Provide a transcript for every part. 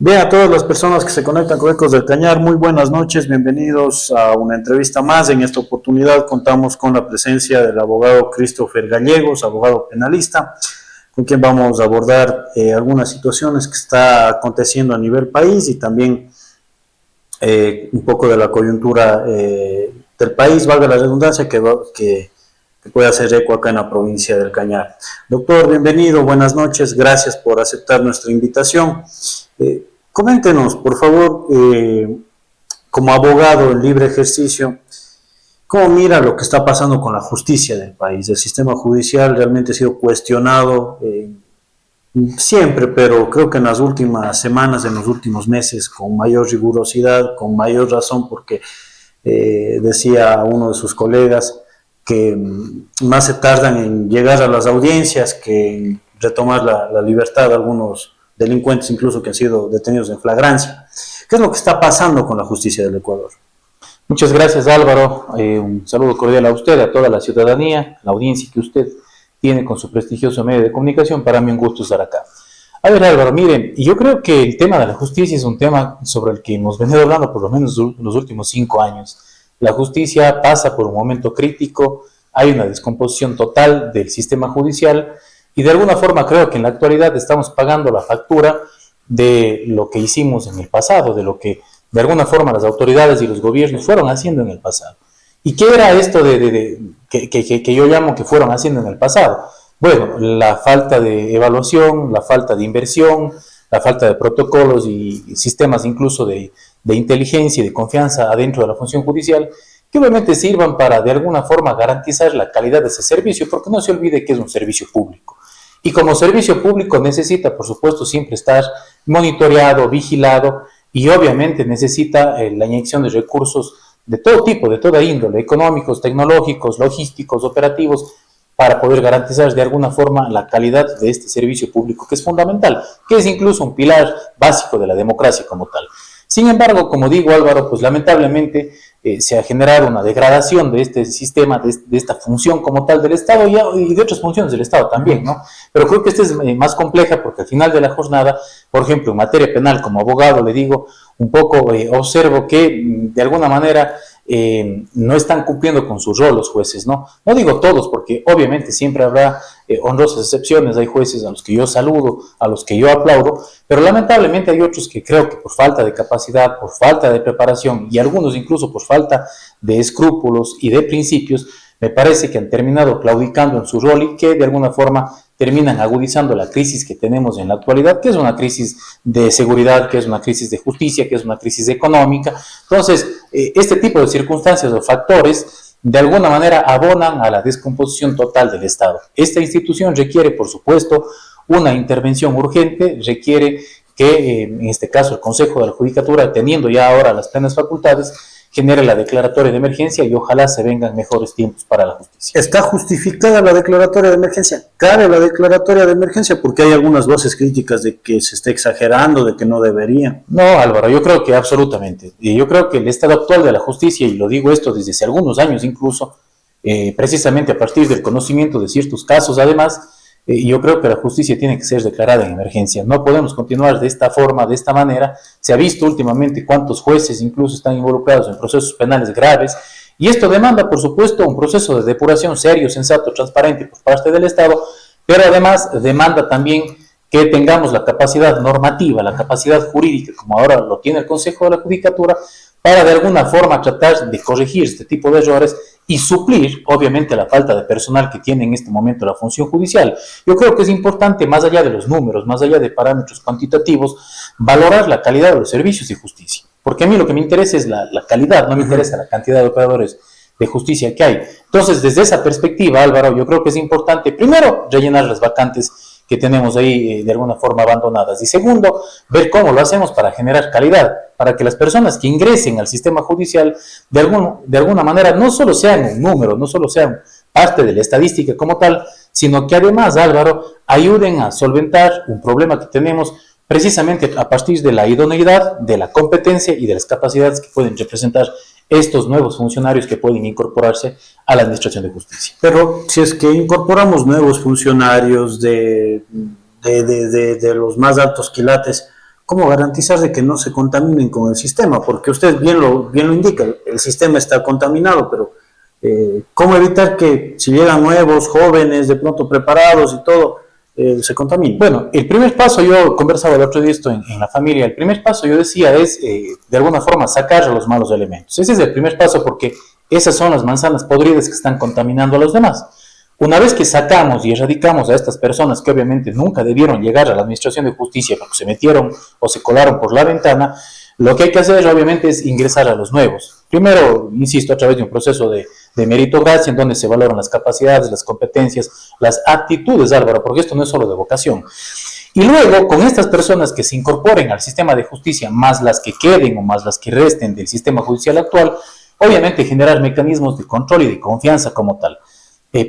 Bien, a todas las personas que se conectan con Ecos del Cañar, muy buenas noches, bienvenidos a una entrevista más. En esta oportunidad contamos con la presencia del abogado Christopher Gallegos, abogado penalista, con quien vamos a abordar algunas situaciones que está aconteciendo a nivel país y también un poco de la coyuntura del país, valga la redundancia, que puede hacer eco acá en la provincia del Cañar. Doctor, bienvenido, buenas noches, gracias por aceptar nuestra invitación. Coméntenos, por favor, como abogado en libre ejercicio, ¿cómo mira lo que está pasando con la justicia del país? El sistema judicial realmente ha sido cuestionado siempre, pero creo que en las últimas semanas, en los últimos meses, con mayor rigurosidad, con mayor razón, porque decía uno de sus colegas que más se tardan en llegar a las audiencias que en retomar la libertad de algunos delincuentes, incluso que han sido detenidos en flagrancia. ¿Qué es lo que está pasando con la justicia del Ecuador? Muchas gracias, Álvaro. Un saludo cordial a usted, a toda la ciudadanía, la audiencia que usted tiene con su prestigioso medio de comunicación. Para mí un gusto estar acá. A ver, Álvaro, miren, yo creo que el tema de la justicia es un tema sobre el que hemos venido hablando por lo menos los últimos 5 años. La justicia pasa por un momento crítico, hay una descomposición total del sistema judicial y de alguna forma creo que en la actualidad estamos pagando la factura de lo que hicimos en el pasado, de lo que de alguna forma las autoridades y los gobiernos fueron haciendo en el pasado. ¿Y qué era esto que yo llamo que fueron haciendo en el pasado? Bueno, la falta de evaluación, la falta de inversión, la falta de protocolos y sistemas incluso de inteligencia y de confianza adentro de la función judicial, que obviamente sirvan para de alguna forma garantizar la calidad de ese servicio, porque no se olvide que es un servicio público. Y como servicio público necesita, por supuesto, siempre estar monitoreado, vigilado, y obviamente necesita la inyección de recursos de todo tipo, de toda índole, económicos, tecnológicos, logísticos, operativos, para poder garantizar de alguna forma la calidad de este servicio público, que es fundamental, que es incluso un pilar básico de la democracia como tal. Sin embargo, como digo, Álvaro, pues lamentablemente se ha generado una degradación de este sistema, de esta función como tal del Estado y de otras funciones del Estado también, ¿no? Pero creo que esta es más compleja porque al final de la jornada, por ejemplo, en materia penal, como abogado, le digo, un poco observo que de alguna manera no están cumpliendo con su rol los jueces, ¿no? No digo todos, porque obviamente siempre habrá honrosas excepciones, hay jueces a los que yo saludo, a los que yo aplaudo, pero lamentablemente hay otros que creo que por falta de capacidad, por falta de preparación y algunos incluso por falta de escrúpulos y de principios, me parece que han terminado claudicando en su rol y que de alguna forma terminan agudizando la crisis que tenemos en la actualidad, que es una crisis de seguridad, que es una crisis de justicia, que es una crisis económica. Entonces, este tipo de circunstancias o factores de alguna manera abonan a la descomposición total del Estado. Esta institución requiere, por supuesto, una intervención urgente, requiere que, en este caso, el Consejo de la Judicatura, teniendo ya ahora las plenas facultades, genere la declaratoria de emergencia y ojalá se vengan mejores tiempos para la justicia. ¿Está justificada la declaratoria de emergencia? ¿Cabe la declaratoria de emergencia? Porque hay algunas voces críticas de que se está exagerando, de que no debería. No, Álvaro, yo creo que absolutamente. Y yo creo que el estado actual de la justicia, y lo digo esto desde hace algunos años incluso, precisamente a partir del conocimiento de ciertos casos, además, yo creo que la justicia tiene que ser declarada en emergencia. No podemos continuar de esta forma, de esta manera. Se ha visto últimamente cuántos jueces incluso están involucrados en procesos penales graves. Y esto demanda, por supuesto, un proceso de depuración serio, sensato, transparente por parte del Estado, pero además demanda también que tengamos la capacidad normativa, la capacidad jurídica, como ahora lo tiene el Consejo de la Judicatura, para de alguna forma tratar de corregir este tipo de errores y suplir, obviamente, la falta de personal que tiene en este momento la función judicial. Yo creo que es importante, más allá de los números, más allá de parámetros cuantitativos, valorar la calidad de los servicios de justicia. Porque a mí lo que me interesa es la calidad, no me interesa la cantidad de operadores de justicia que hay. Entonces, desde esa perspectiva, Álvaro, yo creo que es importante, primero, rellenar las vacantes que tenemos ahí de alguna forma abandonadas. Y segundo, ver cómo lo hacemos para generar calidad, para que las personas que ingresen al sistema judicial de alguna manera no solo sean un número, no solo sean parte de la estadística como tal, sino que además, Álvaro, ayuden a solventar un problema que tenemos precisamente a partir de la idoneidad, de la competencia y de las capacidades que pueden representar estos nuevos funcionarios que pueden incorporarse a la Administración de Justicia. Pero si es que incorporamos nuevos funcionarios de los más altos quilates, ¿cómo garantizar de que no se contaminen con el sistema? Porque usted bien lo indica, el sistema está contaminado, pero ¿cómo evitar que si llegan nuevos, jóvenes, de pronto preparados y todo, se contaminen? Bueno, el primer paso, yo conversaba el otro día esto en la familia, el primer paso yo decía es, de alguna forma, sacar a los malos elementos. Ese es el primer paso porque esas son las manzanas podridas que están contaminando a los demás. Una vez que sacamos y erradicamos a estas personas que obviamente nunca debieron llegar a la administración de justicia porque se metieron o se colaron por la ventana, lo que hay que hacer obviamente es ingresar a los nuevos. Primero, insisto, a través de un proceso de meritocracia en donde se valoran las capacidades, las competencias, las actitudes, Álvaro, porque esto no es solo de vocación. Y luego, con estas personas que se incorporen al sistema de justicia, más las que queden o más las que resten del sistema judicial actual, obviamente generar mecanismos de control y de confianza como tal.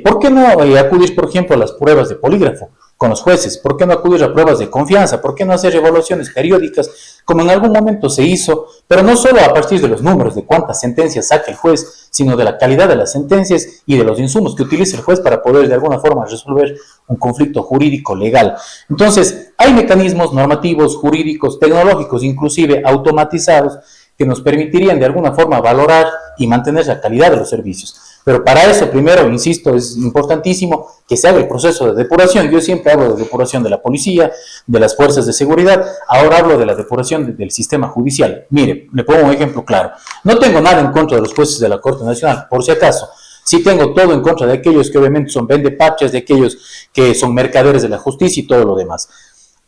¿Por qué no acudir, por ejemplo, a las pruebas de polígrafo con los jueces? ¿Por qué no acudir a pruebas de confianza? ¿Por qué no hacer evaluaciones periódicas, como en algún momento se hizo, pero no solo a partir de los números de cuántas sentencias saca el juez, sino de la calidad de las sentencias y de los insumos que utiliza el juez para poder de alguna forma resolver un conflicto jurídico legal? Entonces, hay mecanismos normativos, jurídicos, tecnológicos, inclusive automatizados, que nos permitirían de alguna forma valorar y mantener la calidad de los servicios. Pero para eso, primero, insisto, es importantísimo que se haga el proceso de depuración. Yo siempre hablo de depuración de la policía, de las fuerzas de seguridad, ahora hablo de la depuración del sistema judicial. Mire, le pongo un ejemplo claro. No tengo nada en contra de los jueces de la Corte Nacional, por si acaso. Sí tengo todo en contra de aquellos que obviamente son vendepatrias, de aquellos que son mercaderes de la justicia y todo lo demás.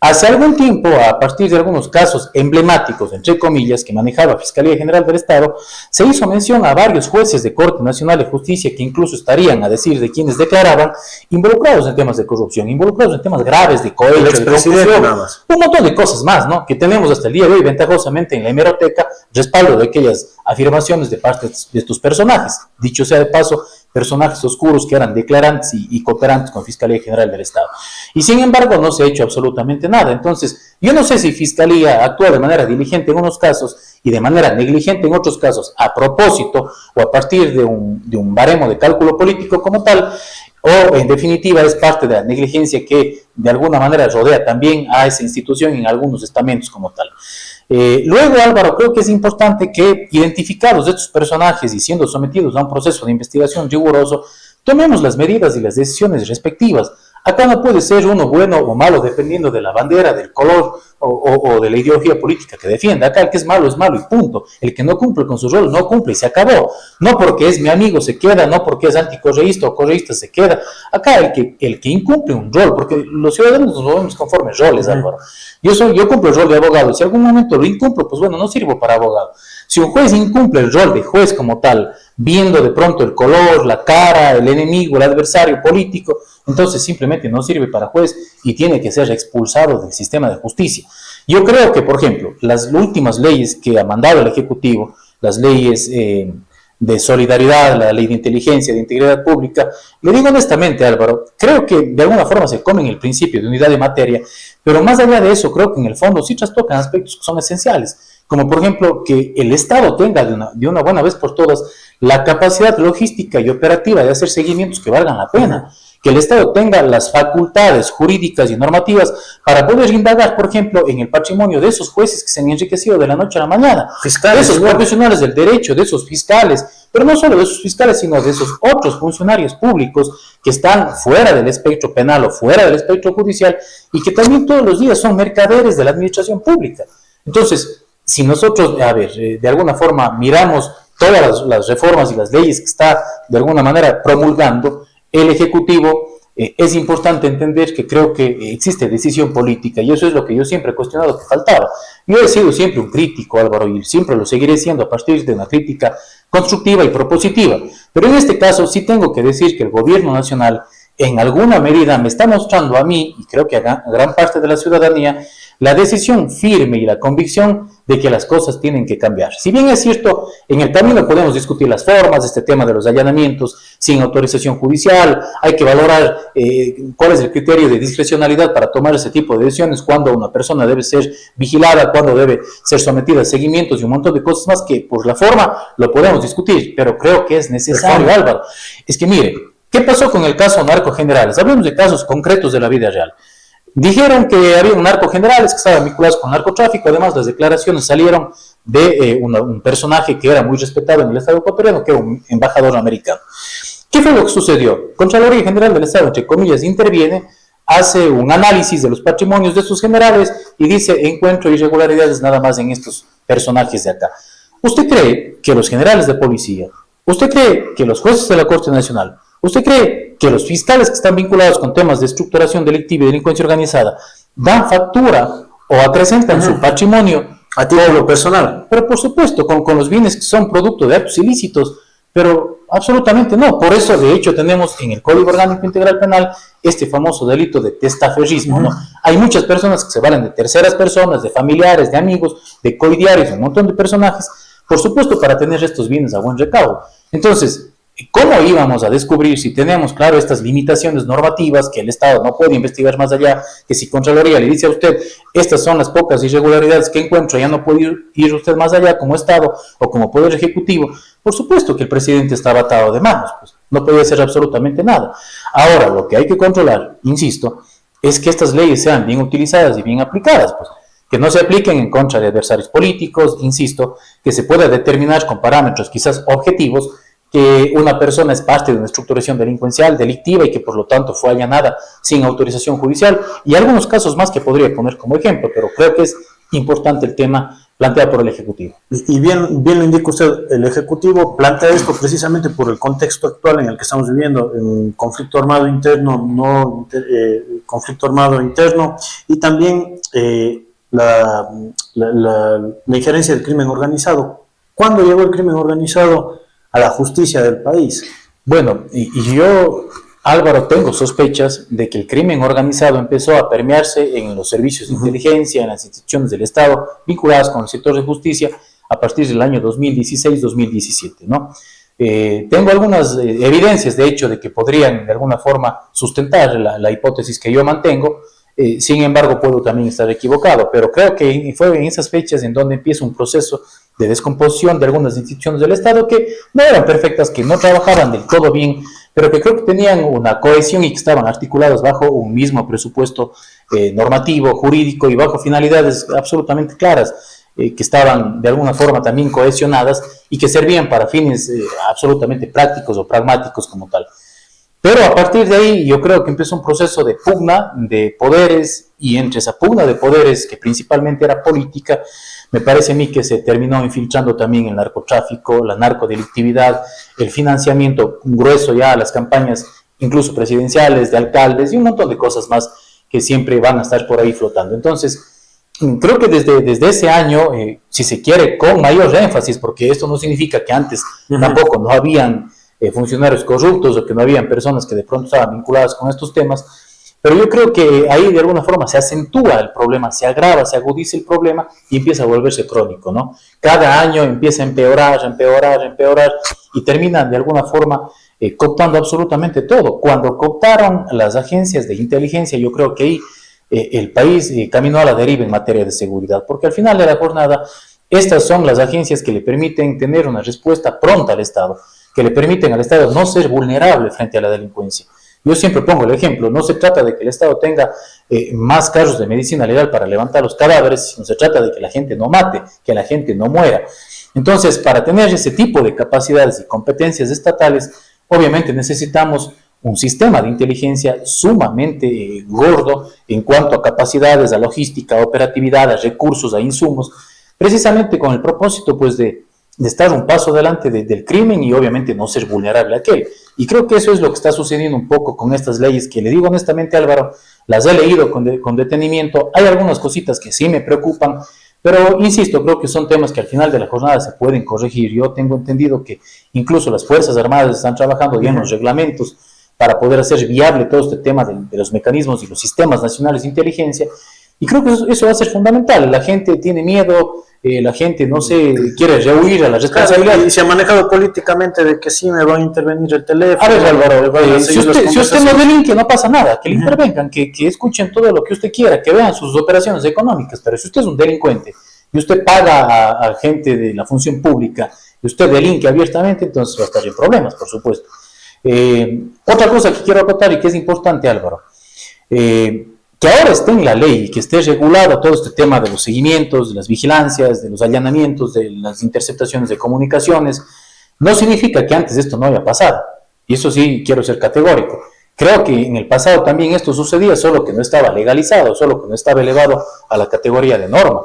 Hace algún tiempo, a partir de algunos casos emblemáticos, entre comillas, que manejaba Fiscalía General del Estado, se hizo mención a varios jueces de Corte Nacional de Justicia que incluso estarían, a decir de quienes declaraban, involucrados en temas de corrupción, involucrados en temas graves de cohecho, de confusión, un montón de cosas más, ¿no? Que tenemos hasta el día de hoy, ventajosamente, en la hemeroteca, respaldo de aquellas afirmaciones de parte de estos personajes. Dicho sea de paso, personajes oscuros que eran declarantes y cooperantes con Fiscalía General del Estado. Y sin embargo no se ha hecho absolutamente nada. Entonces, yo no sé si Fiscalía actúa de manera diligente en unos casos y de manera negligente en otros casos, a propósito o a partir de un baremo de cálculo político como tal, o en definitiva es parte de la negligencia que de alguna manera rodea también a esa institución en algunos estamentos como tal. Luego, Álvaro, creo que es importante que, identificados estos personajes y siendo sometidos a un proceso de investigación riguroso, tomemos las medidas y las decisiones respectivas. Acá no puede ser uno bueno o malo dependiendo de la bandera, del color o de la ideología política que defienda. Acá el que es malo y punto. El que no cumple con su rol no cumple y se acabó. No porque es mi amigo se queda, no porque es anticorreísta o correísta se queda. Acá el que incumple un rol, porque los ciudadanos nos movemos conforme roles, Álvaro. Yo cumplo el rol de abogado. Si algún momento lo incumplo, pues bueno, no sirvo para abogado. Si un juez incumple el rol de juez como tal, viendo de pronto el color, la cara, el enemigo, el adversario político, entonces simplemente no sirve para juez y tiene que ser expulsado del sistema de justicia. Yo creo que, por ejemplo, las últimas leyes que ha mandado el Ejecutivo, las leyes de solidaridad, la ley de inteligencia, de integridad pública, le digo honestamente, Álvaro, creo que de alguna forma se comen el principio de unidad de materia, pero más allá de eso, creo que en el fondo sí trastocan aspectos que son esenciales, como por ejemplo que el Estado tenga de una buena vez por todas la capacidad logística y operativa de hacer seguimientos que valgan la pena, que el Estado tenga las facultades jurídicas y normativas para poder indagar, por ejemplo, en el patrimonio de esos jueces que se han enriquecido de la noche a la mañana, fiscales, de esos profesionales del derecho, de esos fiscales, pero no solo de esos fiscales, sino de esos otros funcionarios públicos que están fuera del espectro penal o fuera del espectro judicial y que también todos los días son mercaderes de la administración pública. Entonces, si nosotros, de alguna forma miramos todas las reformas y las leyes que está de alguna manera promulgando el Ejecutivo, es importante entender que creo que existe decisión política y eso es lo que yo siempre he cuestionado que faltaba. Yo he sido siempre un crítico, Álvaro, y siempre lo seguiré siendo a partir de una crítica constructiva y propositiva. Pero en este caso sí tengo que decir que el gobierno nacional en alguna medida me está mostrando a mí, y creo que a gran parte de la ciudadanía, la decisión firme y la convicción de que las cosas tienen que cambiar. Si bien es cierto, en el camino podemos discutir las formas, este tema de los allanamientos sin autorización judicial, hay que valorar cuál es el criterio de discrecionalidad para tomar ese tipo de decisiones, cuándo una persona debe ser vigilada, cuándo debe ser sometida a seguimientos y un montón de cosas más que por la forma lo podemos discutir, pero creo que es necesario, Álvaro. Es que mire, ¿qué pasó con el caso narcogenerales? Hablemos de casos concretos de la vida real. Dijeron que había un narcogenerales que estaban vinculados con narcotráfico. Además, las declaraciones salieron de un personaje que era muy respetado en el Estado ecuatoriano, que era un embajador americano. ¿Qué fue lo que sucedió? Contraloría General del Estado, entre comillas, interviene, hace un análisis de los patrimonios de estos generales y dice: encuentro irregularidades nada más en estos personajes de acá. ¿Usted cree que los generales de policía, usted cree que los jueces de la Corte Nacional, usted cree que los fiscales que están vinculados con temas de estructuración delictiva y delincuencia organizada dan factura o acrecentan su patrimonio a título personal? Pero por supuesto, con los bienes que son producto de actos ilícitos, pero absolutamente no. Por eso, de hecho, tenemos en el Código Orgánico Integral Penal este famoso delito de testaferrismo, ¿no? Hay muchas personas que se valen de terceras personas, de familiares, de amigos, de coidiarios, un montón de personajes, por supuesto, para tener estos bienes a buen recaudo. Entonces, ¿cómo íbamos a descubrir si tenemos, claro, estas limitaciones normativas, que el Estado no puede investigar más allá, que si Contraloría le dice a usted, estas son las pocas irregularidades que encuentro, ya no puede ir usted más allá como Estado o como Poder Ejecutivo? Por supuesto que el presidente estaba atado de manos, pues no podía hacer absolutamente nada. Ahora, lo que hay que controlar, insisto, es que estas leyes sean bien utilizadas y bien aplicadas, pues que no se apliquen en contra de adversarios políticos, insisto, que se pueda determinar con parámetros quizás objetivos que una persona es parte de una estructuración delincuencial, delictiva, y que por lo tanto fue allanada sin autorización judicial, y algunos casos más que podría poner como ejemplo, pero creo que es importante el tema planteado por el Ejecutivo. Y bien lo indica usted, el Ejecutivo plantea esto precisamente por el contexto actual en el que estamos viviendo, en conflicto armado interno, conflicto armado interno, y también la injerencia del crimen organizado. ¿Cuándo llegó el crimen organizado a la justicia del país? Bueno, y yo, Álvaro, tengo sospechas de que el crimen organizado empezó a permearse en los servicios de inteligencia, en las instituciones del Estado vinculadas con el sector de justicia a partir del año 2016-2017, ¿no? Tengo algunas evidencias, de hecho, de que podrían de alguna forma sustentar la hipótesis que yo mantengo. Sin embargo, puedo también estar equivocado, pero creo que fue en esas fechas en donde empieza un proceso de descomposición de algunas instituciones del Estado que no eran perfectas, que no trabajaban del todo bien, pero que creo que tenían una cohesión y que estaban articuladas bajo un mismo presupuesto normativo, jurídico, y bajo finalidades absolutamente claras, que estaban de alguna forma también cohesionadas y que servían para fines absolutamente prácticos o pragmáticos como tal. Pero a partir de ahí yo creo que empezó un proceso de pugna de poderes, y entre esa pugna de poderes, que principalmente era política, me parece a mí que se terminó infiltrando también el narcotráfico, la narcodelictividad, el financiamiento grueso ya a las campañas incluso presidenciales, de alcaldes y un montón de cosas más que siempre van a estar por ahí flotando. Entonces, creo que desde ese año, si se quiere, con mayor énfasis, porque esto no significa que antes tampoco no habían funcionarios corruptos o que no habían personas que de pronto estaban vinculadas con estos temas, pero yo creo que ahí de alguna forma se acentúa el problema, se agrava, se agudiza el problema y empieza a volverse crónico, ¿no? Cada año empieza a empeorar, y terminan de alguna forma cooptando absolutamente todo. Cuando cooptaron las agencias de inteligencia, yo creo que ahí el país caminó a la deriva en materia de seguridad, porque al final de la jornada estas son las agencias que le permiten tener una respuesta pronta al Estado, que le permiten al Estado no ser vulnerable frente a la delincuencia. Yo siempre pongo el ejemplo, no se trata de que el Estado tenga más carros de medicina legal para levantar los cadáveres, sino se trata de que la gente no mate, que la gente no muera. Entonces, para tener ese tipo de capacidades y competencias estatales, obviamente necesitamos un sistema de inteligencia sumamente gordo en cuanto a capacidades, a logística, a operatividad, a recursos, a insumos, precisamente con el propósito pues de estar un paso adelante del crimen y obviamente no ser vulnerable a aquel. Y creo que eso es lo que está sucediendo un poco con estas leyes, que le digo honestamente, Álvaro, las he leído con detenimiento. Hay algunas cositas que sí me preocupan, pero insisto, creo que son temas que al final de la jornada se pueden corregir. Yo tengo entendido que incluso las Fuerzas Armadas están trabajando ya en los reglamentos para poder hacer viable todo este tema de los mecanismos y los sistemas nacionales de inteligencia. Y creo que eso va a ser fundamental. La gente tiene miedo, la gente no se quiere rehuir a la responsabilidad. Y se ha manejado políticamente de que sí me va a intervenir el teléfono. A ver, Álvaro, si usted no delinque, no pasa nada, que le intervengan, que escuchen todo lo que usted quiera, que vean sus operaciones económicas. Pero si usted es un delincuente y usted paga a gente de la función pública y usted delinque abiertamente, entonces va a estar en problemas, por supuesto. Otra cosa que quiero acotar y que es importante, Álvaro, que ahora esté en la ley y que esté regulado todo este tema de los seguimientos, de las vigilancias, de los allanamientos, de las interceptaciones de comunicaciones, no significa que antes esto no haya pasado. Y eso sí quiero ser categórico. Creo que en el pasado también esto sucedía, solo que no estaba legalizado, solo que no estaba elevado a la categoría de norma.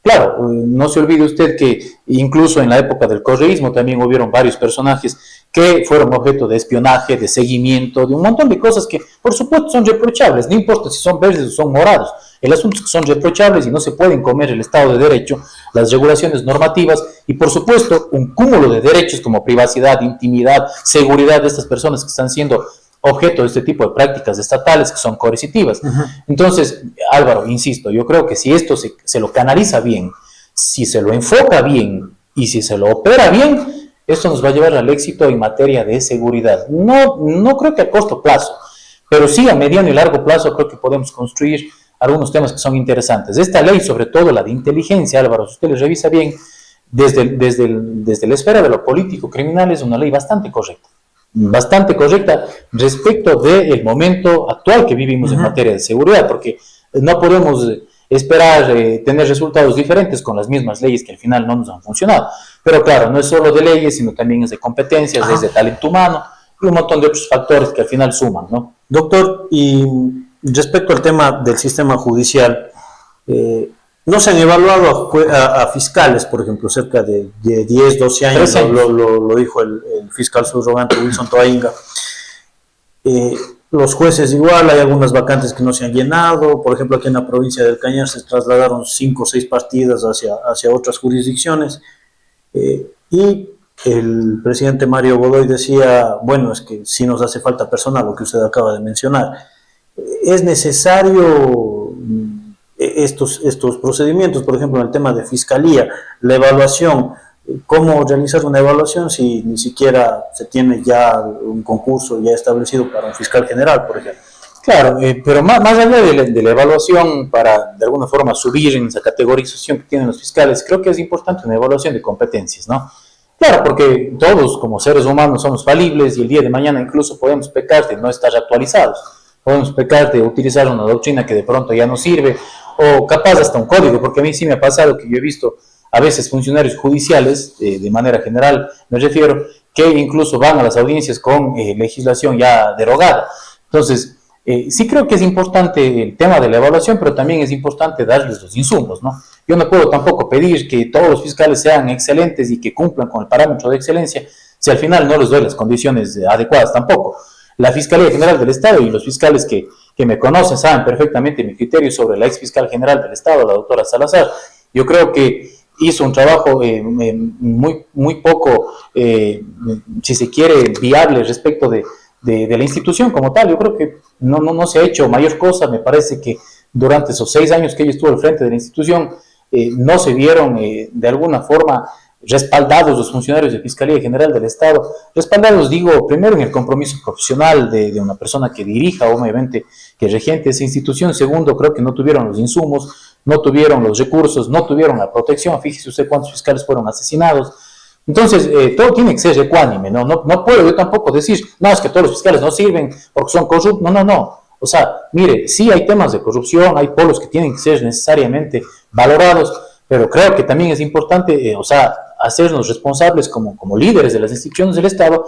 Claro, no se olvide usted que incluso en la época del correísmo también hubieron varios personajes que fueron objeto de espionaje, de seguimiento, de un montón de cosas que por supuesto son reprochables, no importa si son verdes o son morados, el asunto es que son reprochables y no se pueden comer el Estado de Derecho, las regulaciones normativas y por supuesto un cúmulo de derechos como privacidad, intimidad, seguridad de estas personas que están siendo objeto de este tipo de prácticas estatales que son coercitivas. Entonces, Álvaro, insisto, yo creo que si esto se lo canaliza bien, si se lo enfoca bien y si se lo opera bien, esto nos va a llevar al éxito en materia de seguridad. No creo que a corto plazo, pero sí a mediano y largo plazo creo que podemos construir algunos temas que son interesantes. Esta ley, sobre todo la de inteligencia, Álvaro, si usted le revisa bien, desde la esfera de lo político criminal es una ley bastante correcta respecto del momento actual que vivimos en materia de seguridad, porque no podemos esperar tener resultados diferentes con las mismas leyes que al final no nos han funcionado. Pero claro, no es solo de leyes, sino también es de competencias, es de talento humano y un montón de otros factores que al final suman, ¿no? Doctor, y respecto al tema del sistema judicial, ¿no se han evaluado a fiscales, por ejemplo, cerca de 10, 12 años? Lo dijo el fiscal subrogante Wilson Toainga. Los jueces igual, hay algunas vacantes que no se han llenado. Por ejemplo, aquí en la provincia del Cañar se trasladaron 5 o 6 partidas hacia otras jurisdicciones. Y el presidente Mario Godoy decía, bueno, es que sí nos hace falta personal, lo que usted acaba de mencionar. ¿Es necesario estos procedimientos, por ejemplo, en el tema de fiscalía, la evaluación? ¿Cómo realizar una evaluación si ni siquiera se tiene ya un concurso ya establecido para un fiscal general, por ejemplo? Claro, pero más allá de la evaluación para de alguna forma subir en esa categorización que tienen los fiscales, creo que es importante una evaluación de competencias, ¿no? Claro, porque todos como seres humanos somos falibles y el día de mañana incluso podemos pecar de no estar actualizados, podemos pecar de utilizar una doctrina que de pronto ya no sirve, o capaz hasta un código, porque a mí sí me ha pasado que yo he visto a veces funcionarios judiciales, de manera general me refiero, que incluso van a las audiencias con legislación ya derogada. Entonces, sí creo que es importante el tema de la evaluación, pero también es importante darles los insumos, ¿no? Yo no puedo tampoco pedir que todos los fiscales sean excelentes y que cumplan con el parámetro de excelencia si al final no les doy las condiciones adecuadas tampoco. La Fiscalía General del Estado y los fiscales que me conocen saben perfectamente mi criterio sobre la ex fiscal general del Estado, la doctora Salazar. Yo creo que hizo un trabajo muy poco, si se quiere, viable respecto de la institución como tal. Yo creo que no se ha hecho mayor cosa. Me parece que durante esos 6 años que ella estuvo al frente de la institución, no se vieron de alguna forma respaldados los funcionarios de Fiscalía General del Estado, respaldados, digo, primero en el compromiso profesional de una persona que dirija, obviamente, que regente esa institución. Segundo, creo que no tuvieron los insumos, no tuvieron los recursos, no tuvieron la protección. Fíjese usted cuántos fiscales fueron asesinados. Entonces, todo tiene que ser ecuánime, ¿no? No puedo yo tampoco decir, no, es que todos los fiscales no sirven porque son corruptos. No. O sea, mire, sí hay temas de corrupción, hay polos que tienen que ser necesariamente valorados, pero creo que también es importante, hacernos responsables como líderes de las instituciones del Estado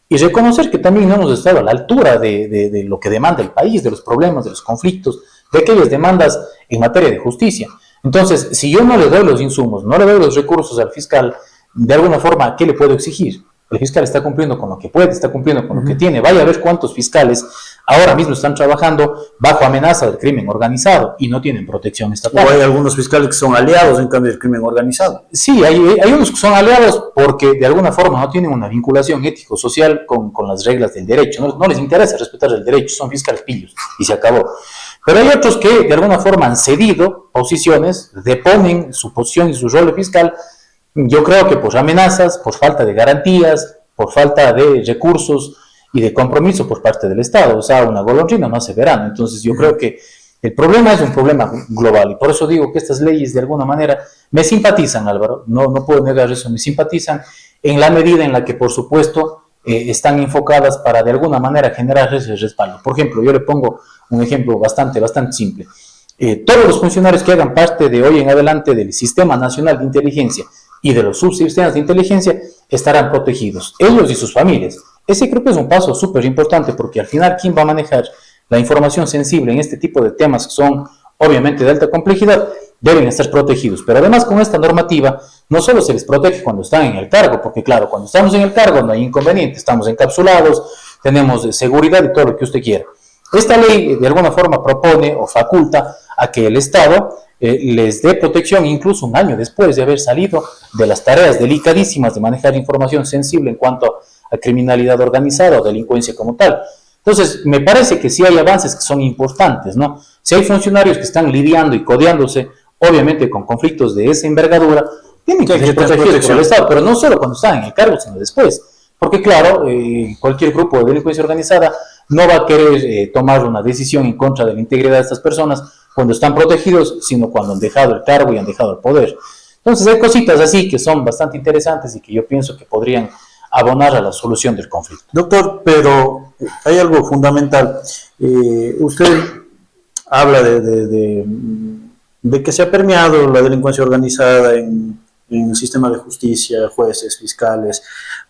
y reconocer que también no hemos estado a la altura de lo que demanda el país, de los problemas, de los conflictos, de aquellas demandas en materia de justicia. Entonces, si yo no le doy los insumos, no le doy los recursos al fiscal, de alguna forma, ¿qué le puedo exigir? El fiscal está cumpliendo con lo que puede, está cumpliendo con lo que tiene. Vaya a ver cuántos fiscales ahora mismo están trabajando bajo amenaza del crimen organizado y no tienen protección estatal. O hay algunos fiscales que son aliados en cambio del crimen organizado. Sí, hay unos que son aliados porque de alguna forma no tienen una vinculación ético-social con las reglas del derecho. No les interesa respetar el derecho, son fiscales pillos y se acabó. Pero hay otros que de alguna forma han cedido posiciones, deponen su posición y su rol de fiscal. Yo creo que por amenazas, por falta de garantías, por falta de recursos y de compromiso por parte del Estado. O sea, una golondrina no hace verano. Entonces yo creo que el problema es un problema global y por eso digo que estas leyes de alguna manera me simpatizan, Álvaro. No puedo negar eso, me simpatizan en la medida en la que, por supuesto, están enfocadas para de alguna manera generar ese respaldo. Por ejemplo, yo le pongo un ejemplo bastante simple. Todos los funcionarios que hagan parte de hoy en adelante del Sistema Nacional de Inteligencia y de los subsistemas de inteligencia estarán protegidos, ellos y sus familias. Ese creo que es un paso súper importante porque al final, ¿quién va a manejar la información sensible en este tipo de temas que son obviamente de alta complejidad? Deben estar protegidos. Pero además, con esta normativa no solo se les protege cuando están en el cargo, porque claro, cuando estamos en el cargo no hay inconveniente, estamos encapsulados, tenemos seguridad y todo lo que usted quiera. Esta ley de alguna forma propone o faculta a que el Estado les dé protección incluso un año después de haber salido de las tareas delicadísimas de manejar información sensible en cuanto a criminalidad organizada o delincuencia como tal. Entonces, me parece que sí hay avances que son importantes, ¿no? Si hay funcionarios que están lidiando y codeándose, obviamente con conflictos de esa envergadura, tienen que ser protegidos por el Estado, pero no solo cuando están en el cargo, sino después. Porque claro, cualquier grupo de delincuencia organizada no va a querer tomar una decisión en contra de la integridad de estas personas cuando están protegidos, sino cuando han dejado el cargo y han dejado el poder. Entonces hay cositas así que son bastante interesantes y que yo pienso que podrían abonar a la solución del conflicto. Doctor, pero hay algo fundamental. Usted habla de que se ha permeado la delincuencia organizada en el sistema de justicia, jueces, fiscales,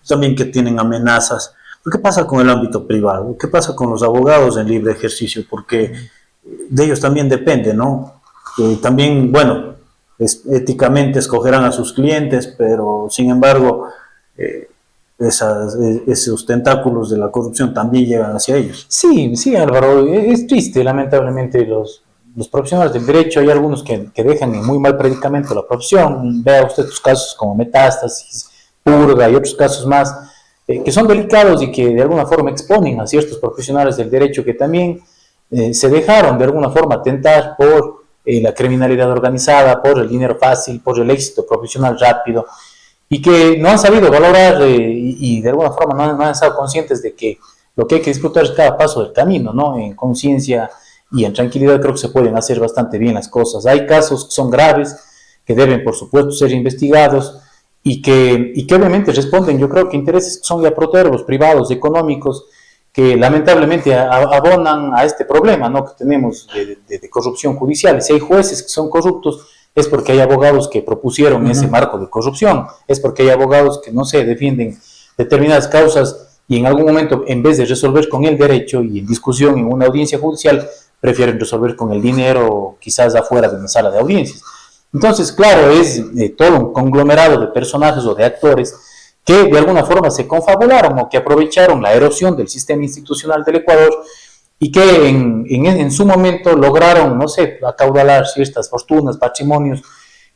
también que tienen amenazas. ¿Qué pasa con el ámbito privado? ¿Qué pasa con los abogados en libre ejercicio? Porque de ellos también depende, ¿no? También, bueno, éticamente escogerán a sus clientes, pero sin embargo, esos tentáculos de la corrupción también llegan hacia ellos. Sí, sí, Álvaro, es triste, lamentablemente los profesionales del derecho, hay algunos que dejan en muy mal predicamento la profesión. Vea usted tus casos como Metástasis, Purga y otros casos más, que son delicados y que de alguna forma exponen a ciertos profesionales del derecho que también se dejaron de alguna forma tentar por la criminalidad organizada, por el dinero fácil, por el éxito profesional rápido, y que no han sabido valorar y de alguna forma no han estado conscientes de que lo que hay que disfrutar es cada paso del camino, ¿no? En conciencia y en tranquilidad creo que se pueden hacer bastante bien las cosas. Hay casos que son graves, que deben por supuesto ser investigados y que obviamente responden, yo creo que intereses que son ya protervos, privados, económicos, que lamentablemente abonan a este problema, ¿no? Que tenemos de corrupción judicial. Si hay jueces que son corruptos, es porque hay abogados que propusieron ese marco de corrupción, es porque hay abogados que no se defienden determinadas causas y en algún momento, en vez de resolver con el derecho y en discusión en una audiencia judicial, prefieren resolver con el dinero quizás afuera de una sala de audiencias. Entonces, claro, es todo un conglomerado de personajes o de actores que de alguna forma se confabularon o que aprovecharon la erosión del sistema institucional del Ecuador y que en su momento lograron, no sé, acaudalar ciertas fortunas, patrimonios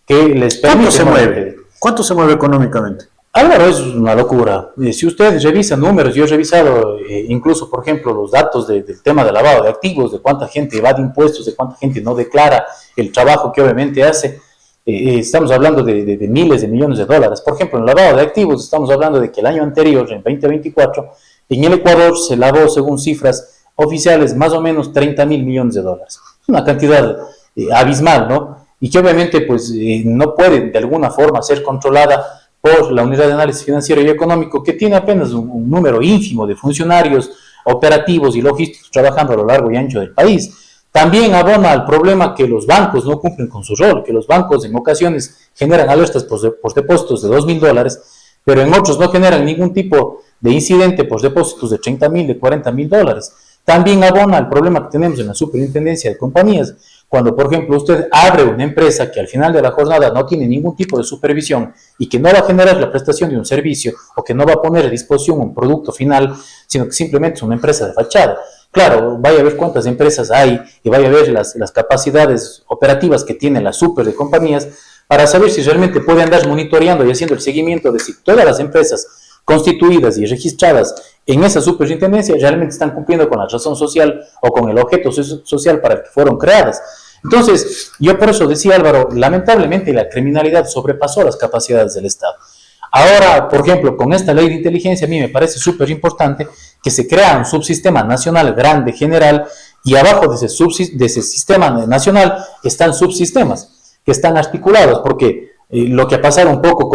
que les permiten... ¿Cuánto se mueve económicamente? Álvaro, es una locura. Si usted revisa números, yo he revisado incluso, por ejemplo, los datos del tema del lavado de activos, de cuánta gente evade impuestos, de cuánta gente no declara el trabajo que obviamente hace. Estamos hablando de miles de millones de dólares. Por ejemplo, en el lavado de activos estamos hablando de que el año anterior, en 2024, en el Ecuador se lavó, según cifras oficiales, más o menos 30 mil millones de dólares. Es una cantidad abismal, ¿no? Y que obviamente pues, no puede de alguna forma ser controlada por la Unidad de Análisis Financiero y Económico, que tiene apenas un número ínfimo de funcionarios operativos y logísticos trabajando a lo largo y ancho del país. También abona al problema que los bancos no cumplen con su rol, que los bancos en ocasiones generan alertas por depósitos de $2,000, pero en otros no generan ningún tipo de incidente por depósitos de 30 mil, de 40 mil dólares. También abona al problema que tenemos en la superintendencia de compañías, cuando, por ejemplo, usted abre una empresa que al final de la jornada no tiene ningún tipo de supervisión y que no va a generar la prestación de un servicio o que no va a poner a disposición un producto final, sino que simplemente es una empresa de fachada. Claro, vaya a ver cuántas empresas hay y vaya a ver las capacidades operativas que tienen las super de compañías para saber si realmente puede andar monitoreando y haciendo el seguimiento de si todas las empresas constituidas y registradas en esa superintendencia realmente están cumpliendo con la razón social o con el objeto social para el que fueron creadas. Entonces, yo por eso decía, Álvaro, lamentablemente la criminalidad sobrepasó las capacidades del Estado. Ahora, por ejemplo, con esta ley de inteligencia, a mí me parece súper importante que se crea un subsistema nacional grande, general, y abajo de ese sistema nacional están subsistemas que están articulados, porque lo que ha pasado un poco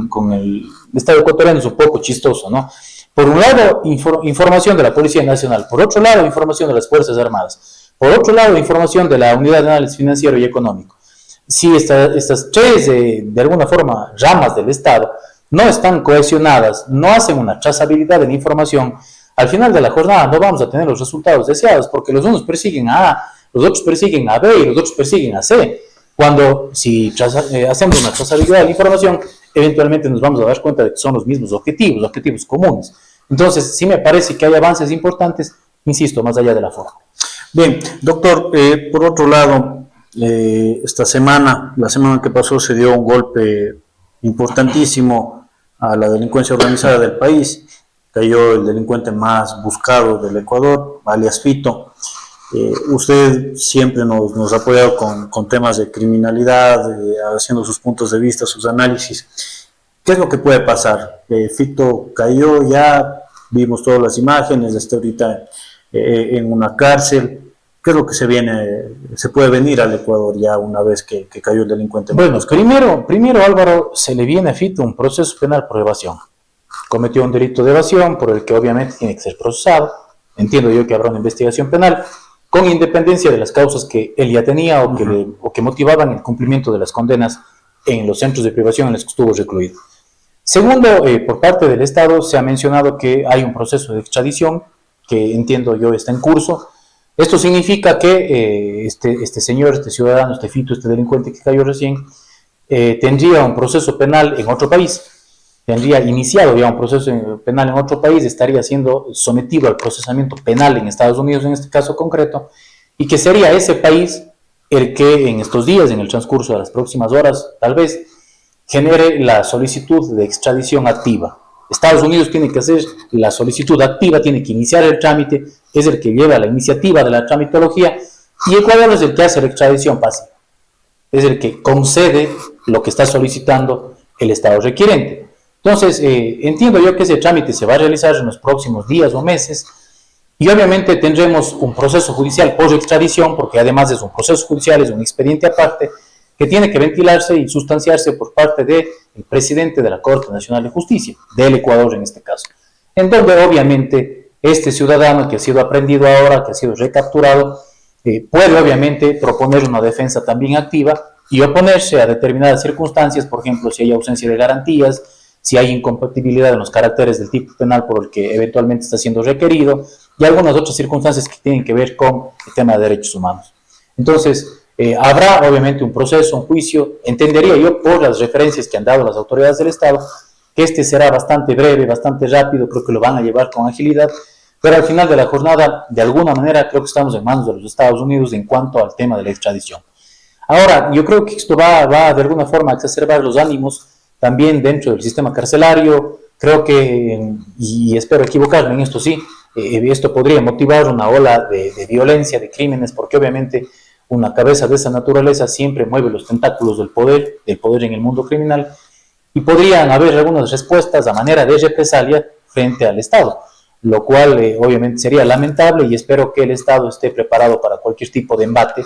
con el Estado ecuatoriano es un poco chistoso, ¿no? Por un lado, información de la Policía Nacional, por otro lado, información de las Fuerzas Armadas, por otro lado, información de la Unidad de Análisis Financiero y Económico. Si estas tres, de alguna forma, ramas del Estado no están cohesionadas, no hacen una trazabilidad de la información, al final de la jornada no vamos a tener los resultados deseados, porque los unos persiguen a A, los otros persiguen a B y los otros persiguen a C. Cuando si hacemos una trazabilidad de la información, eventualmente nos vamos a dar cuenta de que son los mismos objetivos comunes. Entonces, sí me parece que hay avances importantes, insisto, más allá de la forma. Bien, doctor, por otro lado, esta semana, la semana que pasó, se dio un golpe importantísimo a la delincuencia organizada del país. Cayó el delincuente más buscado del Ecuador, alias Fito. Usted siempre nos ha apoyado con temas de criminalidad, haciendo sus puntos de vista, sus análisis. ¿Qué es lo que puede pasar? Fito cayó, ya vimos todas las imágenes, está ahorita en una cárcel. ¿Qué es lo que se puede venir al Ecuador ya una vez que cayó el delincuente? Bueno, primero Álvaro, se le viene a Fito un proceso penal por evasión. Cometió un delito de evasión por el que obviamente tiene que ser procesado. Entiendo yo que habrá una investigación penal, con independencia de las causas que él ya tenía o que motivaban el cumplimiento de las condenas en los centros de privación en los que estuvo recluido. Segundo, por parte del Estado se ha mencionado que hay un proceso de extradición que entiendo yo está en curso. Esto significa que este señor, este ciudadano, este Fito, este delincuente que cayó recién, tendría un proceso penal en otro país, tendría iniciado ya un proceso penal en otro país, estaría siendo sometido al procesamiento penal en Estados Unidos en este caso concreto, y que sería ese país el que en estos días, en el transcurso de las próximas horas, tal vez, genere la solicitud de extradición activa. Estados Unidos tiene que hacer la solicitud activa, tiene que iniciar el trámite, es el que lleva la iniciativa de la tramitología, y Ecuador es el que hace la extradición pasiva, es el que concede lo que está solicitando el Estado requirente. Entonces, entiendo yo que ese trámite se va a realizar en los próximos días o meses, y obviamente tendremos un proceso judicial por extradición, porque además es un proceso judicial, es un expediente aparte, que tiene que ventilarse y sustanciarse por parte del presidente de la Corte Nacional de Justicia, del Ecuador en este caso, en donde obviamente este ciudadano que ha sido aprehendido ahora, que ha sido recapturado, puede obviamente proponer una defensa también activa y oponerse a determinadas circunstancias, por ejemplo, si hay ausencia de garantías, si hay incompatibilidad en los caracteres del tipo penal por el que eventualmente está siendo requerido, y algunas otras circunstancias que tienen que ver con el tema de derechos humanos. Entonces, habrá obviamente un proceso, un juicio, entendería yo por las referencias que han dado las autoridades del Estado, que este será bastante breve, bastante rápido, creo que lo van a llevar con agilidad, pero al final de la jornada, de alguna manera, creo que estamos en manos de los Estados Unidos en cuanto al tema de la extradición. Ahora, yo creo que esto va de alguna forma a exacerbar los ánimos también dentro del sistema carcelario, creo que, y espero equivocarme en esto sí, esto podría motivar una ola de violencia, de crímenes, porque obviamente una cabeza de esa naturaleza siempre mueve los tentáculos del poder en el mundo criminal, y podrían haber algunas respuestas a manera de represalia frente al Estado, lo cual obviamente sería lamentable, y espero que el Estado esté preparado para cualquier tipo de embate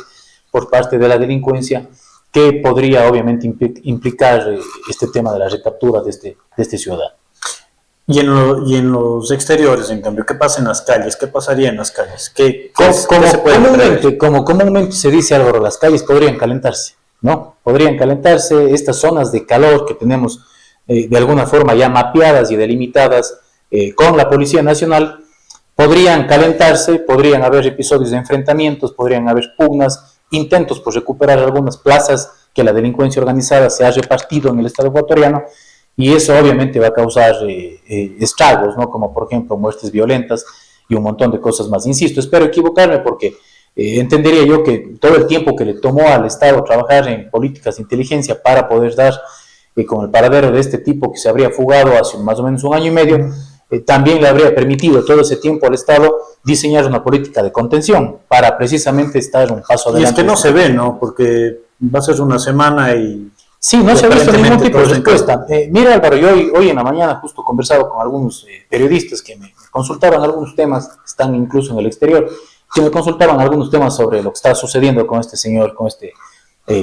por parte de la delincuencia que podría obviamente implicar este tema de la recaptura de este ciudadano. Y en los exteriores, en cambio, ¿qué pasa en las calles? ¿Qué pasaría en las calles? Como comúnmente se dice, Álvaro, las calles podrían calentarse, ¿no? Podrían calentarse estas zonas de calor que tenemos de alguna forma ya mapeadas y delimitadas con la Policía Nacional, podrían calentarse, podrían haber episodios de enfrentamientos, podrían haber pugnas, intentos por recuperar algunas plazas que la delincuencia organizada se ha repartido en el Estado ecuatoriano, y eso obviamente va a causar estragos, ¿no? Como por ejemplo muertes violentas y un montón de cosas más. Insisto, espero equivocarme porque entendería yo que todo el tiempo que le tomó al Estado trabajar en políticas de inteligencia para poder dar con el paradero de este tipo que se habría fugado hace más o menos un año y medio, también le habría permitido todo ese tiempo al Estado diseñar una política de contención para precisamente estar un paso adelante. Y es que no se ve, ¿no? Porque va a ser una semana y... Sí, no se ha visto ningún tipo de respuesta. Mira, Álvaro, yo hoy en la mañana justo he conversado con algunos periodistas que me consultaban algunos temas, están incluso en el exterior, que me consultaban algunos temas sobre lo que está sucediendo con este señor, con este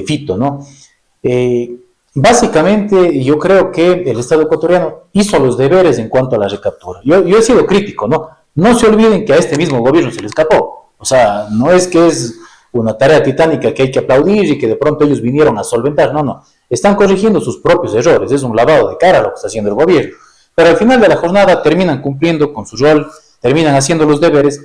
Fito, ¿no? Básicamente, yo creo que el Estado ecuatoriano hizo los deberes en cuanto a la recaptura. Yo he sido crítico, ¿no? No se olviden que a este mismo gobierno se le escapó. O sea, no es que es una tarea titánica que hay que aplaudir y que de pronto ellos vinieron a solventar. No, no. Están corrigiendo sus propios errores. Es un lavado de cara lo que está haciendo el gobierno. Pero al final de la jornada terminan cumpliendo con su rol, terminan haciendo los deberes,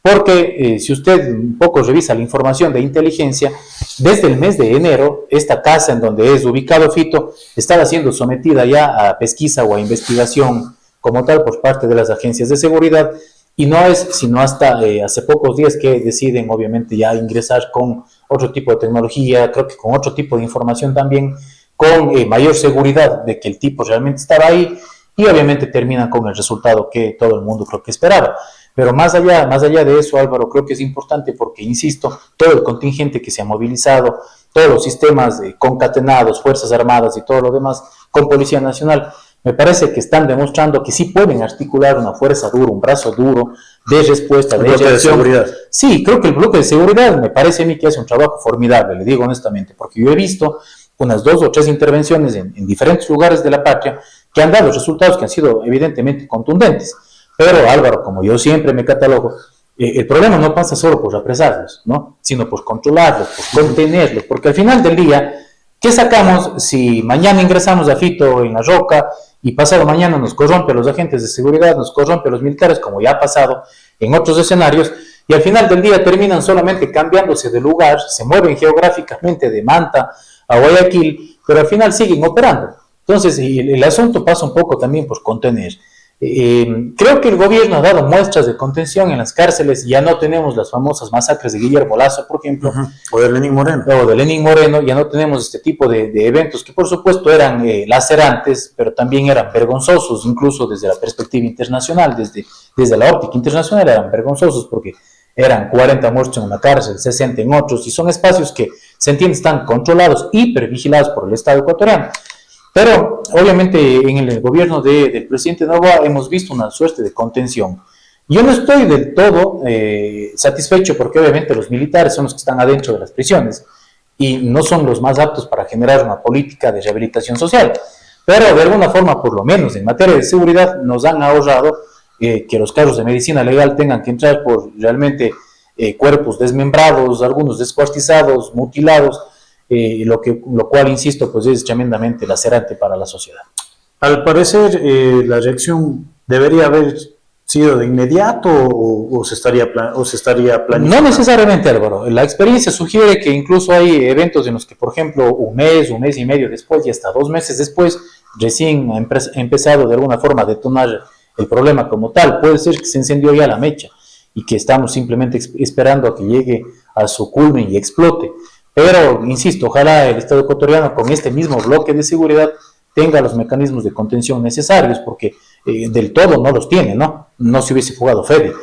porque si usted un poco revisa la información de inteligencia, desde el mes de enero, esta casa en donde es ubicado Fito estaba siendo sometida ya a pesquisa o a investigación como tal por parte de las agencias de seguridad, y no es sino hasta hace pocos días que deciden obviamente ya ingresar con otro tipo de tecnología, creo que con otro tipo de información también, con mayor seguridad de que el tipo realmente estaba ahí, y obviamente terminan con el resultado que todo el mundo creo que esperaba. Pero más allá de eso, Álvaro, creo que es importante porque, insisto, todo el contingente que se ha movilizado, todos los sistemas concatenados, Fuerzas Armadas y todo lo demás, con Policía Nacional, me parece que están demostrando que sí pueden articular una fuerza dura, un brazo duro de respuesta, de bloque de seguridad. Sí, creo que el bloque de seguridad me parece a mí que hace un trabajo formidable, le digo honestamente, porque yo he visto unas 2 o 3 intervenciones en diferentes lugares de la patria que han dado resultados que han sido evidentemente contundentes. Pero Álvaro, como yo siempre me catalogo, el problema no pasa solo por represarlos, ¿no? Sino por controlarlos, por contenerlos, porque al final del día, ¿qué sacamos si mañana ingresamos a Fito en La Roca y pasado mañana nos corrompe a los agentes de seguridad, nos corrompe a los militares, como ya ha pasado en otros escenarios, y al final del día terminan solamente cambiándose de lugar, se mueven geográficamente de Manta a Guayaquil, pero al final siguen operando? Entonces, el asunto pasa un poco también por contener. Creo que el gobierno ha dado muestras de contención en las cárceles. Ya no tenemos las famosas masacres de Guillermo Lazo, por ejemplo, o de Lenín Moreno. Ya no tenemos este tipo de eventos que por supuesto eran lacerantes, pero también eran vergonzosos, incluso desde la perspectiva internacional, desde la óptica internacional eran vergonzosos porque eran 40 muertos en una cárcel, 60 en otros, y son espacios que se entiende están controlados, hipervigilados por el Estado ecuatoriano. Pero obviamente en el gobierno del presidente Noboa hemos visto una suerte de contención. Yo no estoy del todo satisfecho porque obviamente los militares son los que están adentro de las prisiones y no son los más aptos para generar una política de rehabilitación social. Pero de alguna forma, por lo menos en materia de seguridad, nos han ahorrado que los carros de medicina legal tengan que entrar por realmente cuerpos desmembrados, algunos descuartizados, mutilados, lo cual, insisto, pues es tremendamente lacerante para la sociedad. Al parecer, la reacción debería haber sido de inmediato o se estaría planificando. No necesariamente, Álvaro. La experiencia sugiere que incluso hay eventos en los que, por ejemplo, un mes y medio después y hasta 2 meses después, recién ha empezado de alguna forma a detonar el problema como tal. Puede ser que se encendió ya la mecha y que estamos simplemente esperando a que llegue a su culmen y explote. Pero, insisto, ojalá el Estado ecuatoriano con este mismo bloque de seguridad tenga los mecanismos de contención necesarios, porque del todo no los tiene, ¿no? No se hubiese fugado Fede,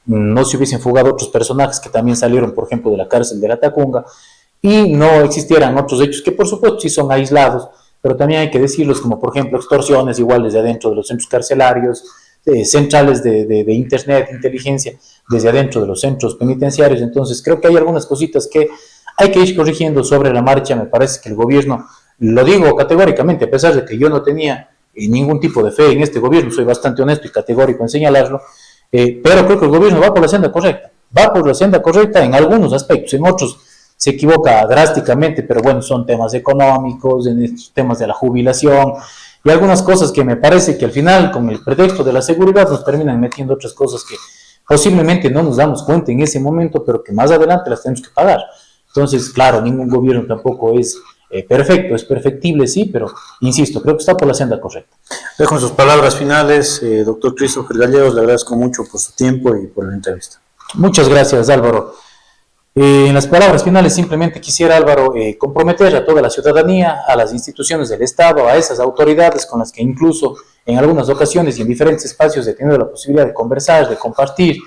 no se hubiesen fugado otros personajes que también salieron, por ejemplo, de la cárcel de la Tacunga, y no existieran otros hechos que, por supuesto, sí son aislados, pero también hay que decirlos, como por ejemplo extorsiones igual desde adentro de los centros carcelarios, centrales de internet, inteligencia, desde adentro de los centros penitenciarios. Entonces creo que hay algunas cositas que hay que ir corrigiendo sobre la marcha. Me parece que el gobierno, lo digo categóricamente, a pesar de que yo no tenía ningún tipo de fe en este gobierno, soy bastante honesto y categórico en señalarlo, pero creo que el gobierno va por la senda correcta en algunos aspectos, en otros se equivoca drásticamente, pero bueno, son temas económicos, en estos temas de la jubilación, y algunas cosas que me parece que al final, con el pretexto de la seguridad, nos terminan metiendo otras cosas que posiblemente no nos damos cuenta en ese momento, pero que más adelante las tenemos que pagar. Entonces, claro, ningún gobierno tampoco es perfecto, es perfectible, sí, pero insisto, creo que está por la senda correcta. Dejo sus palabras finales, doctor Christopher Gallegos, le agradezco mucho por su tiempo y por la entrevista. Muchas gracias, Álvaro. En las palabras finales simplemente quisiera, Álvaro, comprometer a toda la ciudadanía, a las instituciones del Estado, a esas autoridades con las que incluso en algunas ocasiones y en diferentes espacios he tenido la posibilidad de conversar, de compartir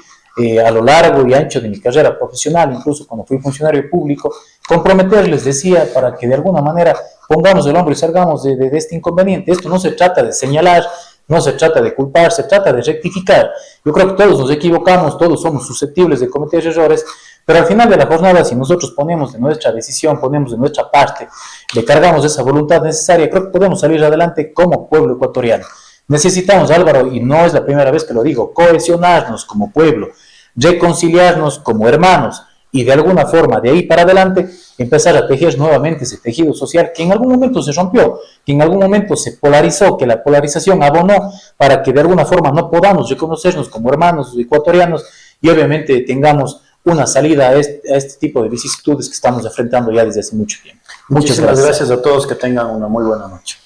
a lo largo y ancho de mi carrera profesional, incluso cuando fui funcionario público, comprometerles, decía, para que de alguna manera pongamos el hombro y salgamos de este inconveniente. Esto no se trata de señalar, no se trata de culpar, se trata de rectificar. Yo creo que todos nos equivocamos, todos somos susceptibles de cometer errores, pero al final de la jornada, si nosotros ponemos de nuestra decisión, ponemos de nuestra parte, le cargamos esa voluntad necesaria, creo que podemos salir adelante como pueblo ecuatoriano. Necesitamos, Álvaro, y no es la primera vez que lo digo, cohesionarnos como pueblo, reconciliarnos como hermanos y de alguna forma, de ahí para adelante, empezar a tejer nuevamente ese tejido social que en algún momento se rompió, que en algún momento se polarizó, que la polarización abonó para que de alguna forma no podamos reconocernos como hermanos ecuatorianos y obviamente tengamos una salida a este tipo de vicisitudes que estamos enfrentando ya desde hace mucho tiempo. Muchísimas gracias a todos, que tengan una muy buena noche.